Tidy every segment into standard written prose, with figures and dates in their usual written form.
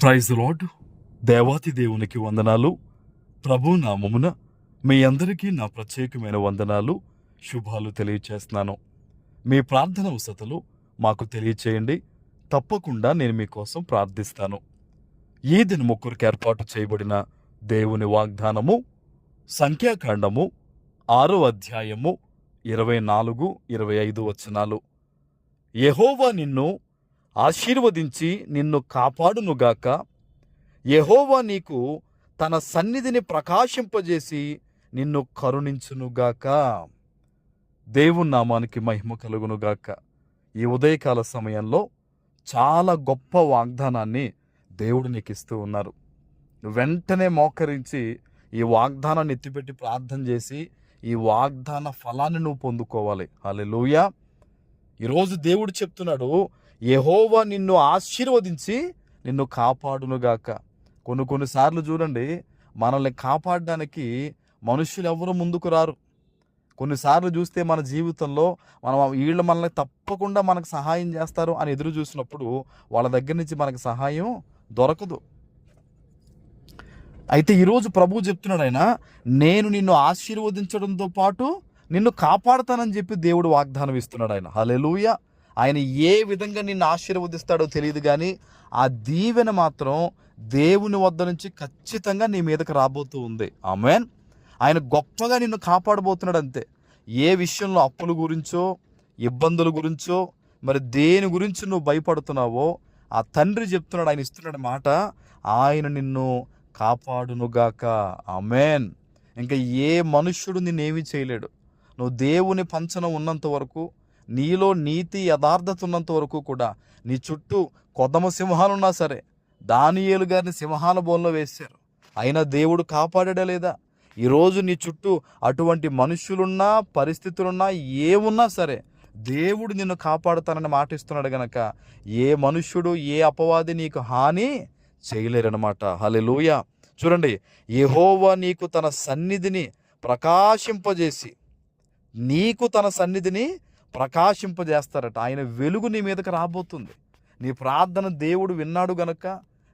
Praise lord. దేవాతి దేవునికి వందనాలు. ప్రభు నామమున మీ అందరికీ నా ప్రత్యేకమైన వందనాలు, శుభాలు తెలియచేస్తున్నాను. మీ ప్రార్థన వసతులు మాకు తెలియచేయండి. తప్పకుండా నేను మీకోసం ప్రార్థిస్తాను. ఈ దినము కొరకు ఏర్పాటు చేయబడిన దేవుని వాగ్దానము సంఖ్యాకాండము 6వ అధ్యాయము 24-25 వచనాలు. యెహోవా నిన్ను ఆశీర్వదించి నిన్ను కాపాడునుగాక. యెహోవా నీకు తన సన్నిధిని ప్రకాశింపజేసి నిన్ను కరుణించునుగాక. దేవుని నామానికి మహిమ కలుగునుగాక. ఈ ఉదయకాల సమయంలో చాలా గొప్ప వాగ్దానాన్ని దేవుడు నీకు ఇస్తూ ఉన్నారు. వెంటనే మోకరించి ఈ వాగ్దానాన్ని ఎత్తిపెట్టి ప్రార్థన చేసి ఈ వాగ్దాన ఫలాన్ని నువ్వు పొందుకోవాలి. హల్లెలూయా. ఈరోజు దేవుడు చెప్తున్నాడు, యెహోవా నిన్ను ఆశీర్వదించి నిన్ను కాపాడునుగాక. కొన్నిసార్లు చూడండి, మనల్ని కాపాడడానికి మనుషులు ఎవరు ముందుకు రారు. కొన్నిసార్లు చూస్తే మన జీవితంలో వీళ్ళు మనల్ని తప్పకుండా మనకు సహాయం చేస్తారు అని ఎదురు చూసినప్పుడు వాళ్ళ దగ్గర నుంచి మనకు సహాయం దొరకదు. అయితే ఈరోజు ప్రభువు చెప్తున్నాడు, ఆయన నేను నిన్ను ఆశీర్వదించడంతో పాటు నిన్ను కాపాడుతానని చెప్పి దేవుడు వాగ్దానం ఇస్తున్నాడు. ఆయన హల్లెలూయా. ఆయన ఏ విధంగా నిన్ను ఆశీర్వదిస్తాడో తెలియదు, కానీ ఆ దీవెన మాత్రం దేవుని వద్ద నుంచి ఖచ్చితంగా నీ మీదకి రాబోతూ ఉంది. ఆమేన్. ఆయన గొప్పగా నిన్ను కాపాడబోతున్నాడు అంతే. ఏ విషయంలో అప్పుల గురించో ఇబ్బందుల గురించో మరి దేని గురించి నువ్వు భయపడుతున్నావో ఆ తండ్రి చెప్తున్నాడు, ఆయన ఇస్తున్నాడు మాట, ఆయన నిన్ను కాపాడునుగాక. ఆమేన్. ఇంకా ఏ మనుష్యుడు నిన్నేమీ చేయలేడు. నువ్వు దేవుని పంచన ఉన్నంత వరకు, నీలో నీతి యథార్థత ఉన్నంత వరకు కూడా నీ చుట్టూ కొదమ సింహాలున్నా సరే, దానియేలు గారిని సింహాల బోన్లో వేశారు, అయినా దేవుడు కాపాడా లేదా? ఈరోజు నీ చుట్టూ అటువంటి మనుషులున్నా పరిస్థితులున్నా ఏమున్నా సరే దేవుడు నిన్ను కాపాడుతానని మాట ఇస్తున్నాడు గనక ఏ మనుష్యుడు ఏ అపవాది నీకు హాని చేయలేరనమాట. హల్లెలూయా. చూడండి, యెహోవా నీకు తన సన్నిధిని ప్రకాశింపజేసి, నీకు తన సన్నిధిని ప్రకాశింపజేస్తారట. ఆయన వెలుగు నీ మీదకి రాబోతుంది. నీ ప్రార్థన దేవుడు విన్నాడు గనక,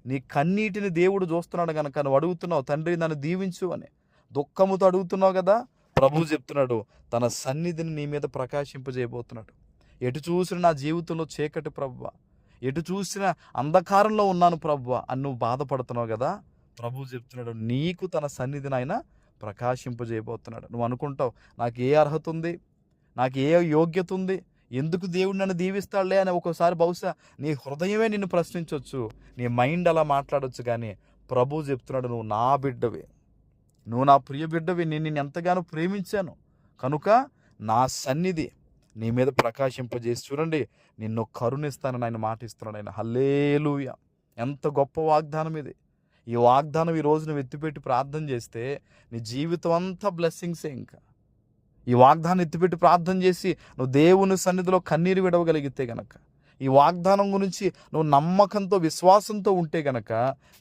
నీ కన్నీటిని దేవుడు చూస్తున్నాడు గనక నువ్వు అడుగుతున్నావు, తండ్రి నన్ను దీవించు అని దుఃఖముతో అడుగుతున్నావు కదా. ప్రభువు చెప్తున్నాడు, తన సన్నిధిని నీ మీద ప్రకాశింపజేయబోతున్నాడు. ఎటు చూసిన నా జీవితంలో చీకటి ప్రభువా, ఎటు చూసినా అంధకారంలో ఉన్నాను ప్రభువా అని నువ్వు బాధపడుతున్నావు కదా. ప్రభువు చెప్తున్నాడు, నీకు తన సన్నిధిని ఆయన ప్రకాశింపజేయబోతున్నాడు. నువ్వు అనుకుంటావు, నాకు ఏ అర్హత ఉంది, నాకు ఏ యోగ్యత ఉంది, ఎందుకు దేవుడు నన్ను దీవిస్తాడులే అని ఒకసారి బహుశా నీ హృదయమే నిన్ను ప్రశ్నించవచ్చు, నీ మైండ్ అలా మాట్లాడవచ్చు. కానీ ప్రభువు చెప్తున్నాడు, నువ్వు నా బిడ్డవి, నువ్వు నా ప్రియ బిడ్డవి, నేను ఎంతగానో ప్రేమించాను కనుక నా సన్నిధి నీ మీద ప్రకాశింపజేసి చూడండి నిన్ను కరుణిస్తానని ఆయన మాట ఇస్తున్నాడు. ఆయన హల్లెలూయా. ఎంత గొప్ప వాగ్దానం ఇది. ఈ వాగ్దానం ఈ రోజు నువ్వు ఎత్తిపెట్టి ప్రార్థన చేస్తే నీ జీవితం అంతా బ్లెస్సింగ్సే. ఇంకా ఈ వాగ్దానం ఎత్తిపెట్టి ప్రార్థన చేసి నువ్వు దేవుని సన్నిధిలో కన్నీరు విడవగలిగితే గనక, ఈ వాగ్దానం గురించి నువ్వు నమ్మకంతో విశ్వాసంతో ఉంటే గనక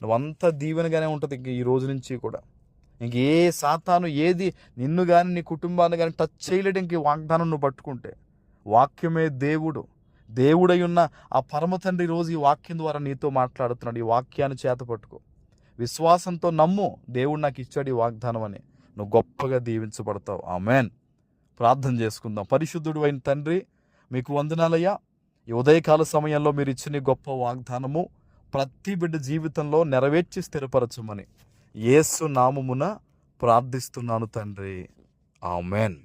నువ్వంతా దీవెనగానే ఉంటుంది. ఇంక ఈ రోజు నుంచి కూడా ఇంకే సాతాను ఏది నిన్ను కానీ నీ కుటుంబాన్ని కానీ టచ్ చేయలేడు. ఇంక ఈ వాగ్దానం నువ్వు పట్టుకుంటే, వాక్యమే దేవుడై ఉన్న ఆ పరమ తండ్రి రోజు ఈ వాక్యం ద్వారా నీతో మాట్లాడుతున్నాడు. ఈ వాక్యాన్ని చేత పట్టుకో, విశ్వాసంతో నమ్ము, దేవుడు నాకు ఇచ్చాడు ఈ వాగ్దానం అని, నువ్వు గొప్పగా దీవించబడతావు. ఆమేన్. ప్రార్థన చేసుకుందాం. పరిశుద్ధుడు అయిన తండ్రి, మీకు వందనాలయ్యా. ఈ ఉదయకాల సమయంలో మీరు ఇచ్చిన గొప్ప వాగ్దానము ప్రతి బిడ్డ జీవితంలో నెరవేర్చి స్థిరపరచమని యేసు నామమున ప్రార్థిస్తున్నాను తండ్రి. ఆమేన్.